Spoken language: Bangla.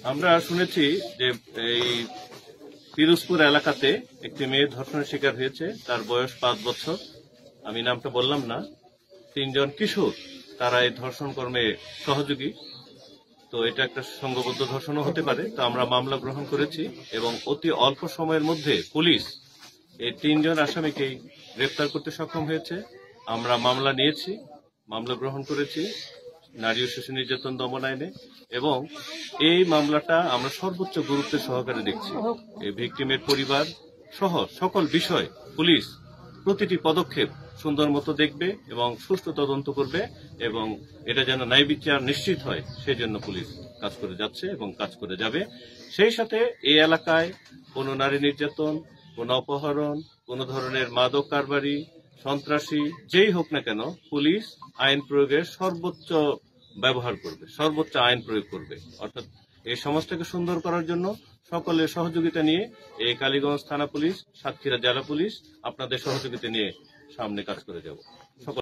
আমরা শুনেছি যে এই পিরোজপুর এলাকাতে একটি মেয়ে ধর্ষণের শিকার হয়েছে। তার বয়স 5 বছর। আমি নামটা বললাম না। 3 জন কিশোর তারা এই ধর্ষণ কর্মে সহযোগী। তো এটা একটা সংঘবদ্ধ ধর্ষণও হতে পারে। তো আমরা মামলা গ্রহণ করেছি এবং অতি অল্প সময়ের মধ্যে পুলিশ এই 3 জন আসামিকেই গ্রেফতার করতে সক্ষম হয়েছে। আমরা মামলা নিয়েছি, মামলা গ্রহণ করেছি নারী ও শিশু নির্যাতন দমন আইনে, এবং এই মামলাটা আমরা সর্বোচ্চ গুরুত্বের সহকারে দেখছি। এই ভিকটিমের পরিবার সহ সকল বিষয় পুলিশ প্রতিটি পদক্ষেপ সুন্দর মতো দেখবে এবং সুষ্ঠু তদন্ত করবে, এবং এটা যেন ন্যায় বিচার নিশ্চিত হয় সেজন্য পুলিশ কাজ করে যাচ্ছে এবং কাজ করে যাবে। সেই সাথে এই এলাকায় কোনো নারী নির্যাতন, কোনো অপহরণ, কোনো ধরনের মাদক কারবারি, সন্ত্রাসী যেই হোক না কেন, পুলিশ আইন প্রয়োগের সর্বোচ্চ ব্যবহার করবে, সর্বোচ্চ আইন প্রয়োগ করবে। অর্থাৎ এই সমাজটাকে সুন্দর করার জন্য সকলের সহযোগিতা নিয়ে এই কালীগঞ্জ থানা পুলিশ, সাতক্ষীরা জেলা পুলিশ আপনাদের সহযোগিতা নিয়ে সামনে কাজ করে যাব। সকল